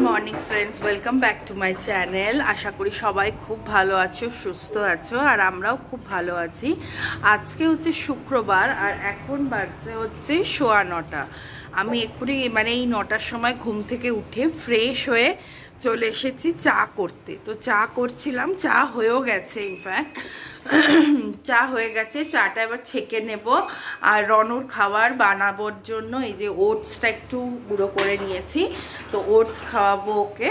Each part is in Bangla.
Morning friends, welcome back to my channel. আশা করি সবাই খুব ভালো আছো, সুস্থ আছো, আর আমরাও খুব ভালো আছি। আজকে হচ্ছে শুক্রবার আর এখন বাজছে হচ্ছে 9:15। আমি এক্ষুনি এই 9টার সময় ঘুম থেকে উঠে ফ্রেশ হয়ে চলে এসেছি চা করতে। তো চা করছিলাম, চা হয়েও গেছে, ইনফ্যাক্ট চা হয়ে গেছে। চাটা এবার ছেঁকে নেব আর রনুর খাবার বানাবোর জন্য এই যে ওটসটা একটু গুঁড়ো করে নিয়েছি, তো ওটস খাওয়াবো ওকে।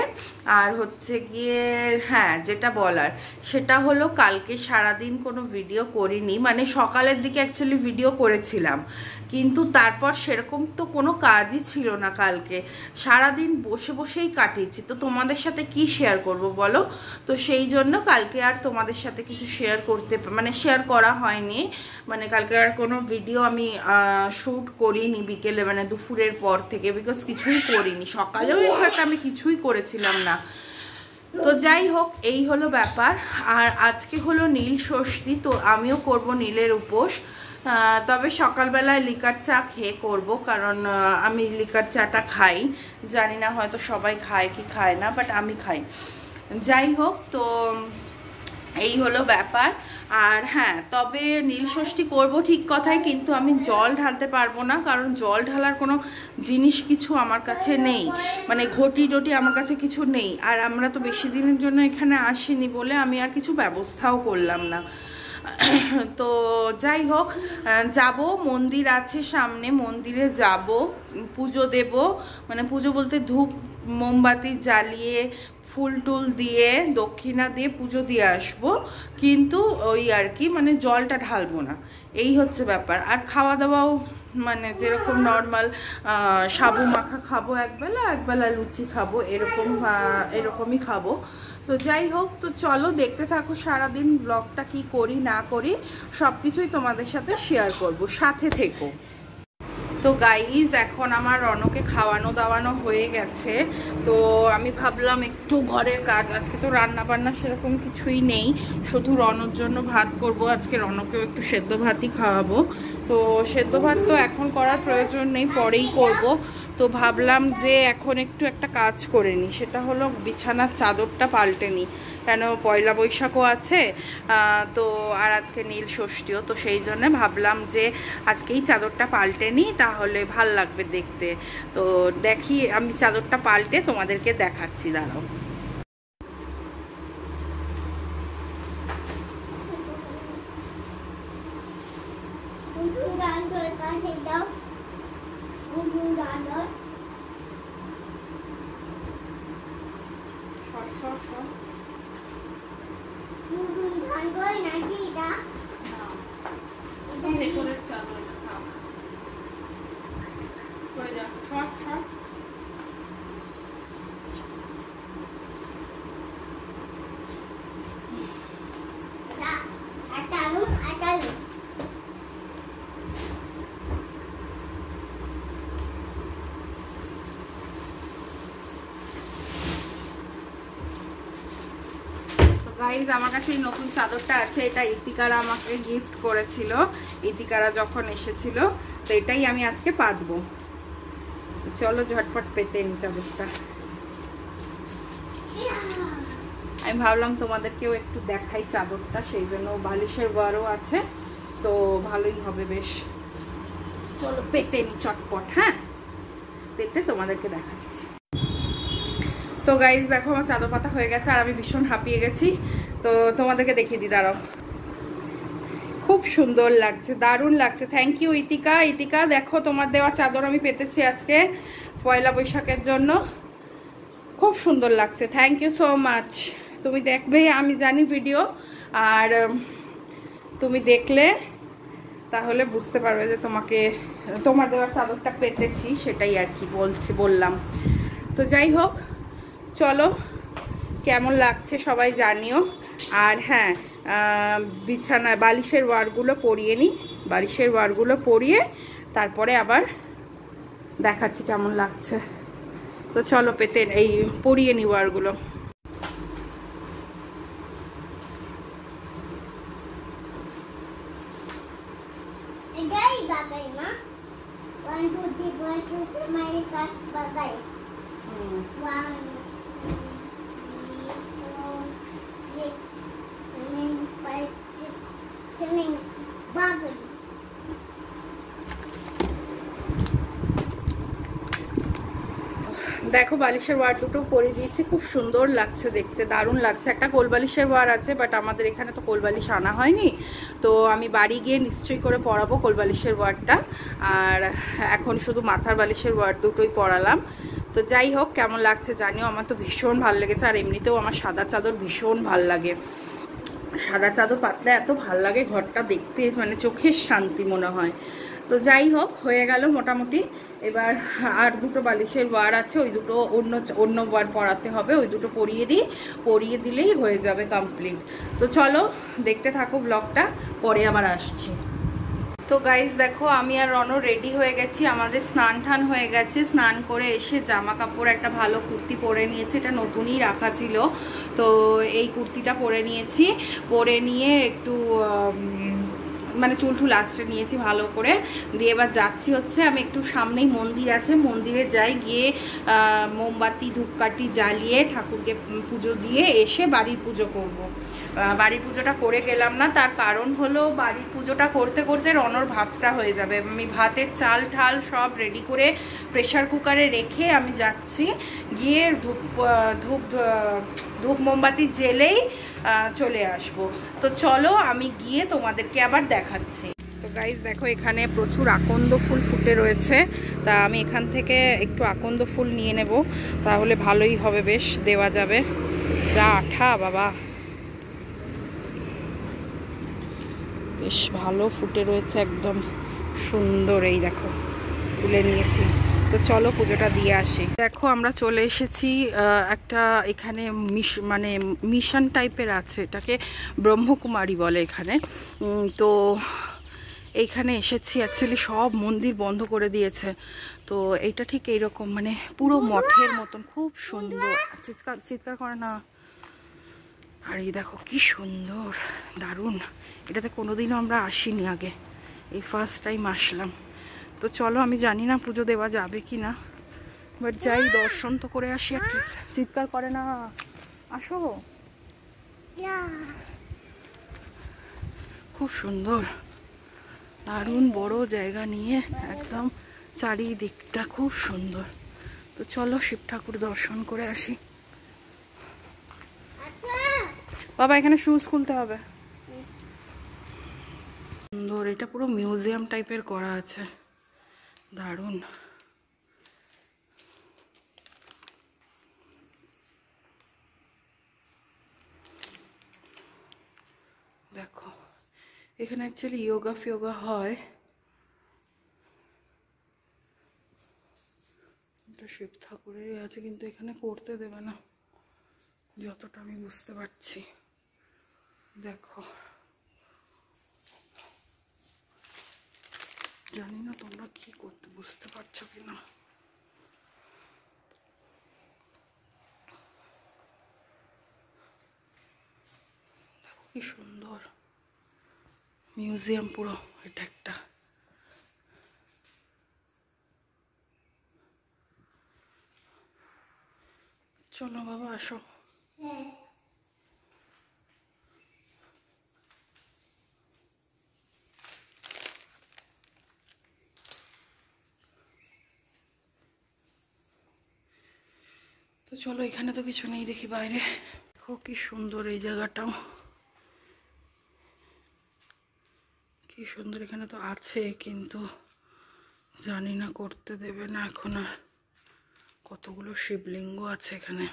আর হচ্ছে গিয়ে হ্যাঁ, যেটা বলার সেটা হলো কালকে সারাদিন কোনো ভিডিও করিনি, সকালের দিকে অ্যাকচুয়ালি ভিডিও করেছিলাম, কিন্তু তারপর সেরকম তো কোনো কাজই ছিল না। কালকে সারাদিন বসে বসেই কাটিয়েছি, তো তোমাদের সাথে কি শেয়ার করব বলো। তো সেই জন্য কালকে আর তোমাদের সাথে কিছু শেয়ার শেয়ার করা হয়নি। কালকে আর কোনো ভিডিও আমি শ্যুট করিনি বিকেলে, দুপুরের পর থেকে, বিকজ কিছুই করিনি। সকালেও ইনফ্যাক্ট আমি কিছুই করেছিলাম না। তো যাই হোক, এই হলো ব্যাপার। আর আজকে হলো নীল ষষ্ঠী, তো আমিও করব নীলের উপোস। তবে সকালবেলায় লিকার চা খেয়ে করব, কারণ আমি লিকার চাটা খাই। জানি না হয়তো সবাই খায় কি খায় না, বাট আমি খাই। যাই হোক, তো এই হলো ব্যাপার। আর হ্যাঁ, তবে নীল ষষ্ঠী করবো ঠিক কথাই, কিন্তু আমি জল ঢালতে পারবো না, কারণ জল ঢালার কোনো জিনিস কিছু আমার কাছে নেই, ঘটি টটি আমার কাছে কিছু নেই। আর আমরা তো বেশি দিনের জন্য এখানে আসিনি বলে আমি আর কিছু ব্যবস্থাও করলাম না। তো যাই হোক, যাব, মন্দির আছে সামনে, মন্দিরে যাব, পুজো দেব। পুজো বলতে ধূপ মোমবাতি জ্বালিয়ে ফুল টুল দিয়ে দক্ষিণা দিয়ে পুজো দিয়ে আসবো, কিন্তু ওই আর কি জলটা ঢালবো না, এই হচ্ছে ব্যাপার। আর খাওয়া দাওয়াও যেরকম নর্মাল সাবু মাখা খাবো একবেলা লুচি খাবো, এরকমই খাবো। তো যাই হোক, তো চলো দেখতে থাকো সারাদিন ব্লগটা, কি করি না করি সব কিছুই তোমাদের সাথে শেয়ার করব, সাথে থেকো। তো গাইজ, এখন আমার রনকে খাওয়ানো দাওয়ানো হয়ে গেছে, তো আমি ভাবলাম একটু ঘরের কাজ, আজকে তো রান্না বান্না সেরকম কিছুই নেই, শুধু রনর জন্য ভাত করব আজকে। রনকেও একটু সেদ্ধ ভাতই খাওয়াবো, তো সেদ্ধ ভাত তো এখন করার প্রয়োজন নেই, পরেই করব। তো ভাবলাম যে এখন একটু একটা কাজ করে নিই, সেটা হলো বিছানার চাদরটা পাল্টে নিই, কেন পয়লা বৈশাখও আছে, তো আর আজকে নীল ষষ্ঠীও, তো সেই জন্য ভাবলাম যে আজকেই চাদরটা পাল্টে নিই, তাহলে ভাল লাগবে দেখতে। তো দেখি, আমি চাদরটা পাল্টে তোমাদেরকে দেখাচ্ছি, দাঁড়াও। গাইজ, আমার কাছে এই নতুন চাদরটা আছে, এটা ইতিকারা আমাকে গিফট করেছিল, ইতিকারা যখন এসেছিল, তো এটাই আমি আজকে পাতবো। চলো ঝটপট পেতে নি চাদরটা। আমি ভাবলাম তোমাদেরকেও একটু দেখাই চাদরটা, সেই জন্য বালিশের ওয়ারও আছে, তো ভালোই হবে বেশ। চলো পেতে নি চটপট, হ্যাঁ, পেতে তোমাদেরকে দেখাচ্ছি। তো গাইজ দেখো, আমার চাদর পাতা হয়ে গেছে আর আমি ভীষণ হাঁপিয়ে গেছি, তো তোমাদেরকে দেখিয়ে দিই, দাঁড়াও। খুব সুন্দর লাগছে, দারুণ লাগছে। Thank you Itika. ইতিকা দেখো, তোমার দেওয়া চাদর আমি পেতেছি আজকে পয়লা বৈশাখের জন্য, খুব সুন্দর লাগছে। Thank you so much. তুমি দেখবে, আমি জানি ভিডিও, আর তুমি দেখলে তাহলে বুঝতে পারবে যে তোমার দেওয়া চাদরটা পেতেছি, সেটাই আর কি বললাম। তো যাই হোক, চলো কেমন লাগছে সবাই জানিও। আর হ্যাঁ, বিছানায় বালিশের ওয়ারগুলো পরিয়ে নিই, বালিশের ওয়ারগুলো পরিয়ে তারপরে আবার দেখাচ্ছি কেমন লাগছে। তো চলো পেতে এই পরিয়ে নিই ওয়ারগুলো। দেখো বালিশের ওয়ার দুটো পরে দিয়েছি, খুব সুন্দর লাগছে দেখতে, দারুণ লাগছে। একটা কোলবালিশের ওয়ার আছে, বাট আমাদের এখানে তো কোলবালিশ আনা হয়নি, তো আমি বাড়ি গিয়ে নিশ্চয়ই করে পরাবো কোলবালিশের ওয়ারটা। আর এখন শুধু মাথার বালিশের ওয়ার দুটোই পরালাম। তো যাই হোক, কেমন লাগছে জানিও, আমার তো ভীষণ ভালো লেগেছে। আর এমনিতেও আমার সাদা চাদর ভীষণ ভাল লাগে, সাদা চাদর পাতলে এত ভাল লাগে ঘরটা দেখতে, মানে চোখের শান্তি মনে হয়। তো যাই হোক, হয়ে গেল মোটামুটি। এবার আর দুটো বালিশের ওয়ার আছে, ওই দুটো অন্য ওয়ার পরাতে হবে, ওই দুটো পরিয়ে দিলেই হয়ে যাবে কমপ্লিট। তো চলো দেখতে থাকো ব্লগটা, পরে আবার আসছি। তো গাইজ দেখো, আমি আর রনো রেডি হয়ে গেছি, আমাদের স্নান টান হয়ে গেছে। স্নান করে এসে জামা কাপড় একটা ভালো কুর্তি পরে নিয়েছি, এটা নতুনই রাখা ছিল, তো এই কুর্তিটা পরে নিয়েছি। পরে নিয়ে একটু মানে চুল আসতে নিয়েছি ভালো করে, দিয়ে এবার যাচ্ছি হচ্ছে, আমি একটু সামনেই মন্দির আছে, মন্দিরে যাই, গিয়ে মোমবাতি ধূপকাঠি জ্বালিয়ে ঠাকুরকে পুজো দিয়ে এসে বাড়ির পুজো করব। বাড়ির পুজোটা করে গেলাম না, তার কারণ হলো বাড়ির পুজোটা করতে করতে রনর ভাতটা হয়ে যাবে। আমি ভাতের চাল ঠাল সব রেডি করে প্রেশার কুকারে রেখে আমি যাচ্ছি, গিয়ে ধূপ মোমবাতি জ্বেলেই চলে আসব। তো চলো আমি গিয়ে তোমাদেরকে আবার দেখাচ্ছি। তো গাইজ দেখো, এখানে প্রচুর আকন্দ ফুল ফুটে রয়েছে, তা আমি এখান থেকে একটু আকন্দ ফুল নিয়ে নেব, তাহলে ভালোই হবে, বেশ দেওয়া যাবে। যা আঠা বাবা, বেশ ভালো ফুটে রয়েছে, একদম সুন্দর। এই দেখো তুলে নিয়েছি। তো চলো পুজোটা দিয়ে আসি। দেখো আমরা চলে এসেছি একটা, এখানে মানে মিশন টাইপের আছে, এটাকে ব্রহ্মকুমারী বলে এখানে। তো এইখানে এসেছি, অ্যাকচুয়ালি সব মন্দির বন্ধ করে দিয়েছে, তো এইটা ঠিক এইরকম, মানে পুরো মঠের মতন, খুব সুন্দর। চিৎকার করে না। আর এই দেখো কি সুন্দর, দারুণ। এটাতে কোনোদিনও আমরা আসিনি আগে, এই ফার্স্ট টাইম আসলাম। তো চলো, আমি জানি না পুজো দেওয়া যাবে কি না, বাট যাই, দর্শন তো করে আসি অ্যাটলিস্ট। চিৎকার করে না, আসো। খুব সুন্দর, দারুণ বড় জায়গা নিয়ে একদম, চারিদিকটা খুব সুন্দর। তো চলো শিব ঠাকুর দর্শন করে আসি। বাবা এখানে শুজ খুলতে হবে। সুন্দর, এটা পুরো মিউজিয়াম টাইপের করা আছে, দারুণ। দেখো এখানে অ্যাকচুয়ালি যোগা ফিয়োগা হয়। এটা শিব ঠাকুরেরই আছে, কিন্তু এখানে করতে দেবে না যতটা আমি বুঝতে পারছি। দেখো, জানি না তোমরা কি করতে বুঝতে পারছো কিনা। দেখো কি সুন্দর মিউজিয়াম পুরো, এটা একটা। চলো বাবা আসো। তো চলো, এখানে তো কিছু নেই, দেখি বাইরে। দেখো কি সুন্দর এই জায়গাটাও, কি সুন্দর। এখানে তো আছে, কিন্তু জানি না করতে দেবে না এখন। আর কতগুলো শিবলিঙ্গ আছে এখানে।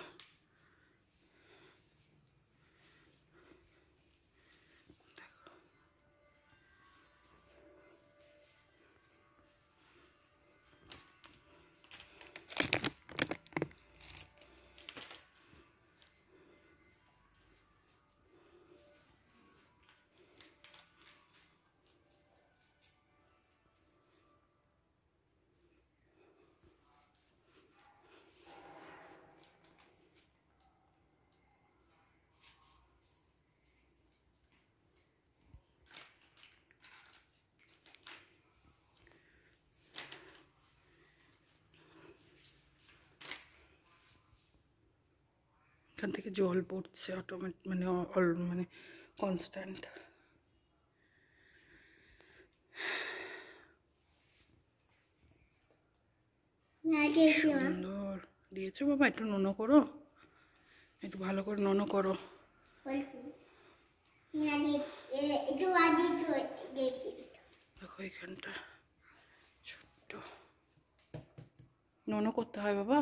এখান থেকে জল পড়ছে অটোমেটিক, মানে কনস্ট্যান্ট। সুন্দর, দিয়েছো বাবা? একটু নোনো করো, একটু ভালো করে নোনো করো। দেখো এখানটা ছোট্ট নোনো করতে হয় বাবা।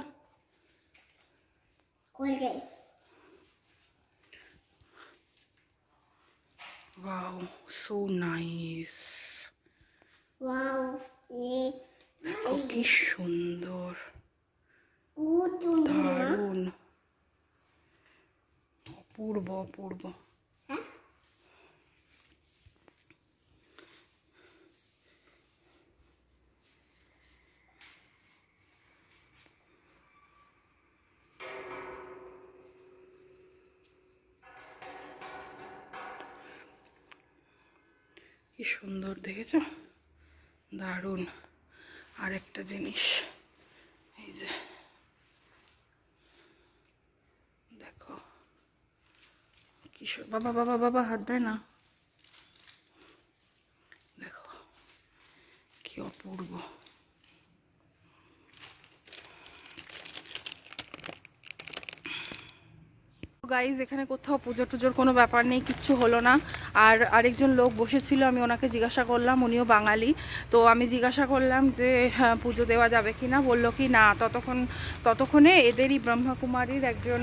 Wow, so nice. দেখো কি সুন্দর, দারুণ, অপূর্ব অপূর্ব। কি সুন্দর দেখেছো, দারুণ। আর একটা জিনিস, এই যে দেখো কি বাবা বাবা বাবা হাত দেয় না, দেখো কি অপূর্ব। গাইজ এখানে কোথাও পুজো টুজোর কোনো ব্যাপার নেই, কিচ্ছু হলো না। আর আরেকজন লোক বসেছিল, আমি ওনাকে জিজ্ঞাসা করলাম, উনিও বাঙালি। তো আমি জিজ্ঞাসা করলাম যে হ্যাঁ পুজো দেওয়া যাবে কি না, বললো কি না ততক্ষণে এদেরই ব্রহ্মকুমারীর একজন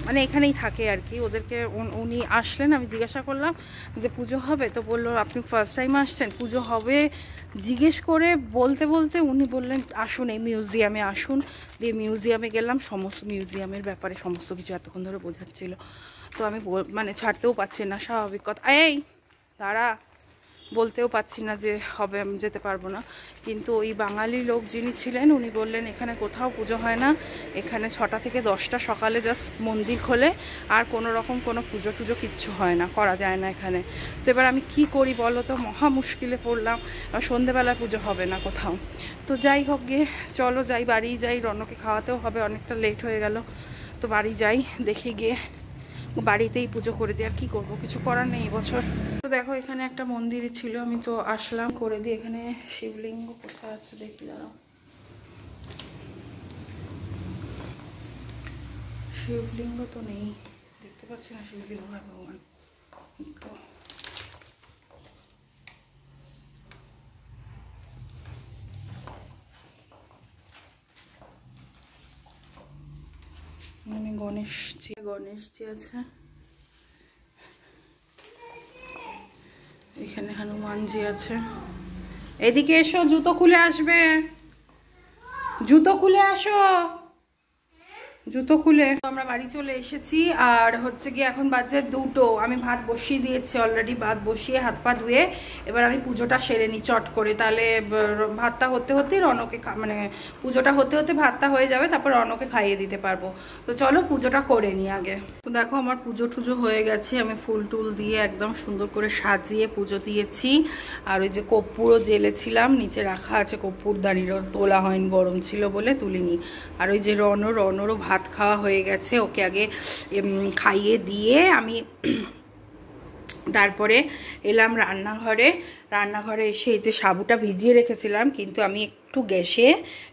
মানে এখানেই থাকে আর কি, ওদেরকে উনি আসলেন। আমি জিজ্ঞাসা করলাম যে পুজো হবে, তো বললো আপনি ফার্স্ট টাইম আসছেন, পুজো হবে জিজ্ঞেস করে বলতে বলতে উনি বললেন আসুন এই মিউজিয়ামে আসুন। দিয়ে মিউজিয়ামে গেলাম, সমস্ত মিউজিয়ামের ব্যাপারে সমস্ত কিছু এতক্ষণ ধরে বোঝাচ্ছিল। তো আমি মানে ছাড়তেও পারছি না, স্বাভাবিক কথা। এই দাঁড়া, বলতেও পারছি না যে হবে, আমি যেতে পারবো না। কিন্তু ওই বাঙালি লোক যিনি ছিলেন উনি বললেন এখানে কোথাও পুজো হয় না, এখানে 6টা থেকে 10টা সকালে জাস্ট মন্দির খোলে, আর কোনো রকম কোনো পুজো টুজো কিচ্ছু হয় না, করা যায় না এখানে। তো এবার আমি কি করি বলো তো, মহা মুশকিলে পড়লাম। সন্ধেবেলায় পুজো হবে না কোথাও। তো যাই হোক গিয়ে চলো যাই, বাড়ি যাই, রনকে খাওয়াতেও হবে, অনেকটা লেট হয়ে গেল। তো বাড়ি যাই, দেখে গিয়ে বাড়িতেই পুজো করে দিই। আর কী করবো, কিছু করার নেই এবছর। তো দেখো এখানে একটা মন্দির ছিল, আমি তো আসলাম করে দিই। এখানে শিবলিঙ্গ কোথায় আছে দেখি, দাঁড়াও। শিবলিঙ্গ তো নেই, দেখতে পাচ্ছি না শিবলিঙ্গ। ভগবান তো মানে গণেশজি আছে, এখানে হনুমানজি আছে। এদিকে এসো, জুতো খুলে আসবে, জুতো খুলে আসো, জুতো খুলে। আমরা বাড়ি চলে এসেছি, আর হচ্ছে কি এখন বাজে 2টো। আমি ভাত বসিয়ে দিয়েছি অলরেডি, ভাত বসিয়ে হাত পা ধুয়ে এবার আমি পুজোটা সেরে নিই চট করে, তাহলে ভাতটা হতে হতেই রনকে মানে পুজোটা হতে হতে ভাতটা হয়ে যাবে, তারপর রনকে খাইয়ে দিতে পারবো। তো চলো পুজোটা করে নিই আগে। তো দেখো আমার পুজো টুজো হয়ে গেছে, আমি ফুল টুল দিয়ে একদম সুন্দর করে সাজিয়ে পুজো দিয়েছি। আর ওই যে কর্পূরও জ্বেলেছিলাম, নিচে রাখা আছে কর্পূরদানিরও, তোলা হয়নি, গরম ছিল বলে তুলিনি। আর ওই যে রনরও ভাত খাওয়া হয়ে গেছে, ওকে আগে খাইয়ে দিয়ে আমি তারপরে এলাম রান্নাঘরে এসে এই যে সাবুটা ভিজিয়ে রেখেছিলাম, কিন্তু আমি একটু গ্যাসে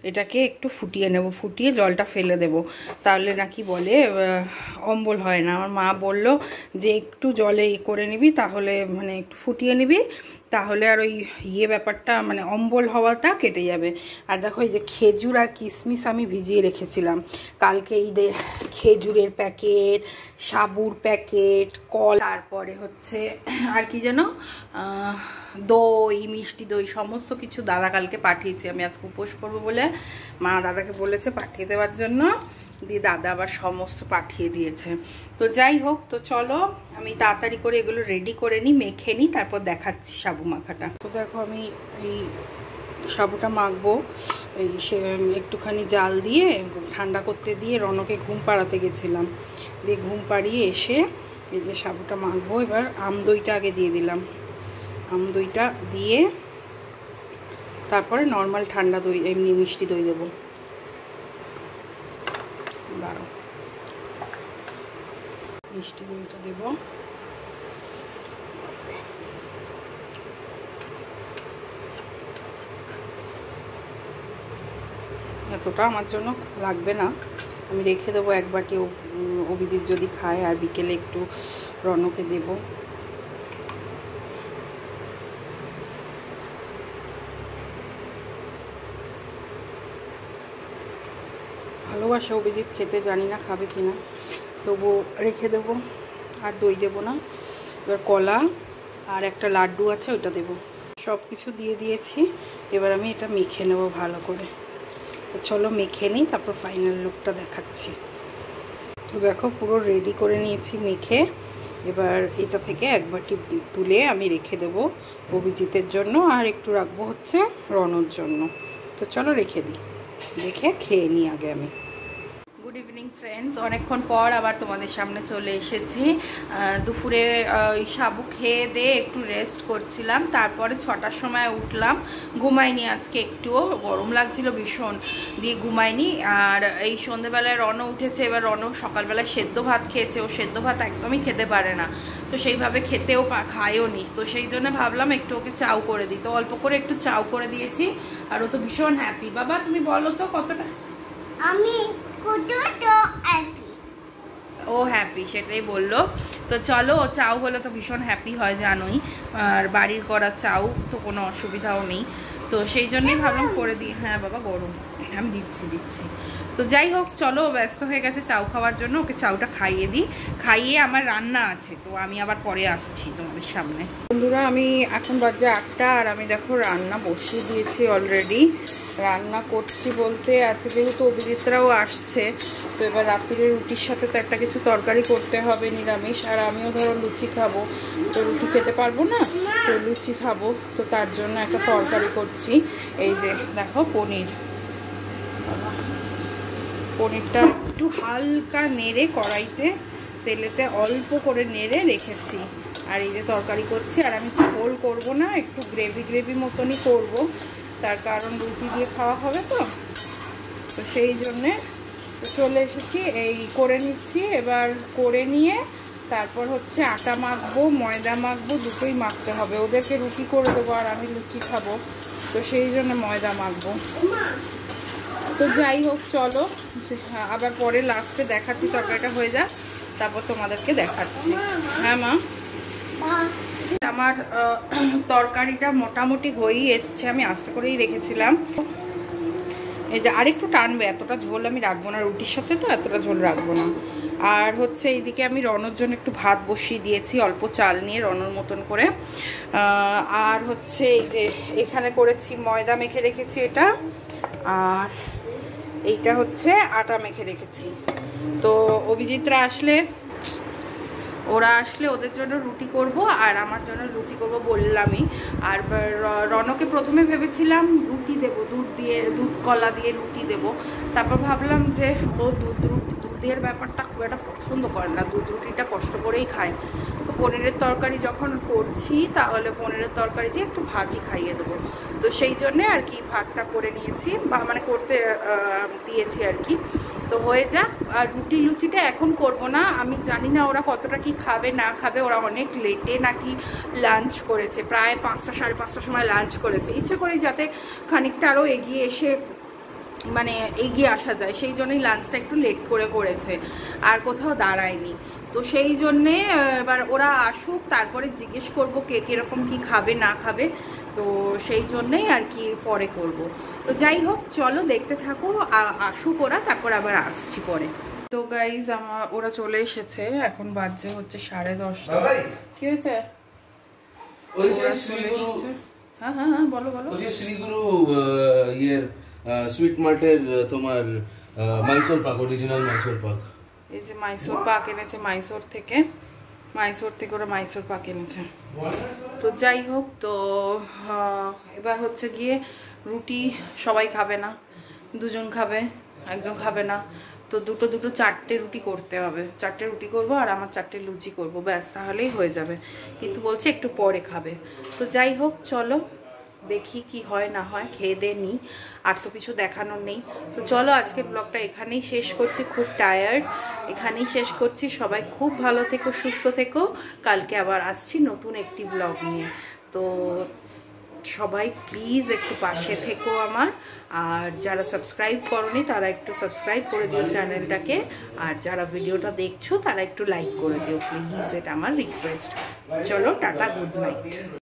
এটাকে একটু ফুটিয়ে নেব, ফুটিয়ে জলটা ফেলে দেব, তাহলে নাকি বলে অম্বল হয় না। আমার মা বলল যে একটু জলে করে নিবি, তাহলে মানে একটু ফুটিয়ে নিবি, তাহলে আর ওই ব্যাপারটা মানে অম্বল হওয়াটা কেটে যাবে। আর দেখো এই যে খেজুর আর কিশমিশ আমি ভিজিয়ে রেখেছিলাম কালকে, এই খেজুরের প্যাকেট, সাবুর প্যাকেট, কল, তারপরে হচ্ছে আর কি যেন দই, মিষ্টি দই, সমস্ত কিছু দাদা কালকে পাঠিয়েছি। আমি আজকে উপোস করবো বলে মা দাদাকে বলেছে পাঠিয়ে দেওয়ার জন্য, দিয়ে দাদা আবার সমস্ত পাঠিয়ে দিয়েছে। তো যাই হোক, তো চলো আমি তাড়াতাড়ি করে এগুলো রেডি করে নিই, মেখে নিই, তারপর দেখাচ্ছি সাবু মাখাটা। তো দেখো আমি এই সাবুটা মাখবো, এই একটুখানি জাল দিয়ে ঠান্ডা করতে দিয়ে রনকে ঘুম পাড়াতে গেছিলাম, দিয়ে ঘুম পাড়িয়ে এসে এই যে সাবুটা মাখবো। এবার আম দইটা আগে দিয়ে দিলাম, আম দইটা দিয়ে তারপরে নর্মাল ঠান্ডা দই, এমনি মিষ্টি দই দেবো। দাঁড়াও, মিষ্টি দইটা দেবো। এতটা আমার জন্য লাগবে না, আমি রেখে দেবো এক বাটি, অভিজিৎ যদি খায়, আর বিকেলে একটু রনকে দেব। ভালোবাসে অভিজিৎ খেতে, জানি না খাবে কিনা, তবু রেখে দেবো। আর দই দেবো না, এবার কলা আর একটা লাড্ডু আছে ওইটা দেবো। সব কিছু দিয়ে দিয়েছি, এবার আমি এটা মেখে নেব ভালো করে। তো চলো মেখে নিই, তারপর ফাইনাল লুকটা দেখাচ্ছি। তো দেখো পুরো রেডি করে নিয়েছি মেখে। এবার এটা থেকে এক বাটি তুলে আমি রেখে দেব অভিজিতের জন্য, আর একটু রাখবো হচ্ছে রনর জন্য। তো চলো রেখে দিই, দেখে খেয়ে নিই আগে আমি। গুড ইভিনিং ফ্রেন্ডস, অনেকক্ষণ পর আবার তোমাদের সামনে চলে এসেছি। দুপুরে ওই সাবু খেয়ে দিয়ে একটু রেস্ট করছিলাম, তারপরে 6টার সময় উঠলাম। ঘুমাইনি আজকে, একটুও গরম লাগছিল ভীষণ, দিয়ে ঘুমাইনি। আর এই সন্ধেবেলায় রনও উঠেছে, এবার রনও সকালবেলায় সেদ্ধ ভাত খেয়েছে, ও সেদ্ধ ভাত একদমই খেতে পারে না, তো সেইভাবে খেতেও খায়ও নি। তো সেই জন্য ভাবলাম একটু ওকে চাউ করে দিই, তো অল্প করে একটু চাউ করে দিয়েছি। আর ও তো ভীষণ হ্যাপি। বাবা তুমি বলো তো কতটা? আমি ও হ্যাপি, সেটাই বললো। তো চলো, ও চাউ হলে তো ভীষণ হ্যাপি হয় জানোই, আর বাড়ির করা চাউ তো কোনো অসুবিধাও নেই, তো সেই জন্যই ভাবলাম করে দিই। হ্যাঁ বাবা গরম, আমি দিচ্ছি। তো যাই হোক চলো, ব্যস্ত হয়ে গেছে চাউ খাওয়ার জন্য, ওকে চাউটা খাইয়ে দিই। খাইয়ে আমার রান্না আছে, তো আমি আবার পরে আসছি তোমাদের সামনে। বন্ধুরা আমি এখন বাজে 8টা, আর আমি দেখো রান্না বসিয়ে দিয়েছি অলরেডি। রান্না করছি বলতে, আজকে যেহেতু অভিজিৎরাও আসছে, তো এবার রাত্রিরে রুটির সাথে তো একটা কিছু তরকারি করতে হবে নিরামিষ, আর আমিও ধরো লুচি খাবো, তো রুটি খেতে পারবো না, তো লুচি খাবো, তো তার জন্য একটা তরকারি করছি। এই যে দেখো পনিরটা একটু হালকা নেড়ে কড়াইতে তেলেতে অল্প করে নেড়ে রেখেছি, আর এই যে তরকারি করছি। আর আমি ঝোল করবো না, একটু গ্রেভি মতনই করবো, তার কারণ রুটি দিয়ে খাওয়া হবে তো সেই জন্যে চলে এসেছি। এই করে নিচ্ছি, এবার করে নিয়ে তারপর হচ্ছে আটা মাখবো, ময়দা মাখবো, দুটোই মাখতে হবে। ওদেরকে রুটি করে দেবো আর আমি লুচি খাবো, তো সেই জন্য ময়দা মাখবো। তো যাই হোক চলো, আবার পরে লাস্টে দেখাচ্ছি, তরকারিটা হয়ে যাক তারপর তোমাদেরকে দেখাচ্ছি। হ্যাঁ মা, আমার তরকারিটা মোটামুটি হয়েই এসছে, আমি আস্তে করেই রেখেছিলাম। এই যে আরেকটু টানবে, এতটা ঝোল আমি রাখবো না, রুটির সাথে তো এতটা ঝোল রাখবো না। আর হচ্ছে এইদিকে আমি রনর জন্য একটু ভাত বসিয়ে দিয়েছি, অল্প চাল নিয়ে রনর মতন করে। আর হচ্ছে এই যে এখানে করেছি ময়দা মেখে রেখেছি এটা, আর এইটা হচ্ছে আটা মেখে রেখেছি। তো অভিজিৎরা আসলে, ওরা আসলে ওদের জন্য রুটি করব আর আমার জন্য লুচি করব বললামই। আর রনকে প্রথমে ভেবেছিলাম রুটি দেব, দুধ কলা দিয়ে রুটি দেব, তারপর ভাবলাম যে ও দুধের ব্যাপারটা খুব একটা পছন্দ করে না, দুধ রুটিটা কষ্ট করেই খায়। তো পনিরের তরকারি যখন করছি, তাহলে পনিরের তরকারি দিয়ে একটু ভাতই খাইয়ে দেবো, তো সেই জন্যে আর কি ভাতটা করে নিয়েছি, বা মানে করতে দিয়েছি আর কি। তো হয়ে যাক। আর রুটি লুচিটা এখন করব না, আমি জানি না ওরা কতটা কি খাবে না খাবে। ওরা অনেক লেটে নাকি লাঞ্চ করেছে, প্রায় 5টা 5:30টার সময় লাঞ্চ করেছে, ইচ্ছে করে যাতে খানিকটা আরও এগিয়ে এসে মানে এগিয়ে আসা যায়, সেই জন্যই লাঞ্চটা একটু লেট করে করেছে, আর কোথাও দাঁড়ায়নি। তো সেই জন্যে এবার ওরা আসুক, তারপরে জিজ্ঞেস করব কে কীরকম কি খাবে না খাবে, তো সেই জন্যেই আর কি পরে করব। তো যাই হোক চলো দেখতে থাকো, আসুক ওরা, তারপর আবার আসছি পরে। তো গাইজ ওরা চলে এসেছে, এখন বাজছে হচ্ছে 10:30। কি হয়েছে? হ্যাঁ হ্যাঁ হ্যাঁ বলো বলো। শ্রীগুরু ইয়ের সুইট মার্টের তোমার মাইসোর পাক, অরিজিনাল মাইসোর পাক। এই যে মাইসোর পাক এনেছে, মাইসোর থেকে ওরা মাইসোর পাক এনেছে। তো যাই হোক, তো এবার হচ্ছে গিয়ে রুটি সবাই খাবে না, দুজন খাবে, একজন খাবে না, তো দুটো 4টে রুটি করতে হবে। 4টে রুটি করব আর আমার 4টে লুচি করব, ব্যাস তাহলেই হয়ে যাবে। কিন্তু বলছে একটু পরে খাবে। তো যাই হোক চলো দেখি কি হয় না হয়, খেয়ে দিয়ে নিই, আর তো কিছু দেখানোর নেই। তো চলো আজকে ব্লগটা এখানেই শেষ করছি, খুব টায়ার্ড, এখানেই শেষ করছি। সবাই খুব ভালো থেকো, সুস্থ থেকো, কালকে আবার আসছি নতুন একটি ব্লগ নিয়ে। তো সবাই প্লিজ একটু পাশে থেকো আমার, আর যারা সাবস্ক্রাইব করনি তারা একটু সাবস্ক্রাইব করে দিও চ্যানেলটাকে, আর যারা ভিডিওটা দেখছো তারা একটু লাইক করে দিও প্লিজ, এটা আমার রিকোয়েস্ট। চলো টাটা, গুড নাইট।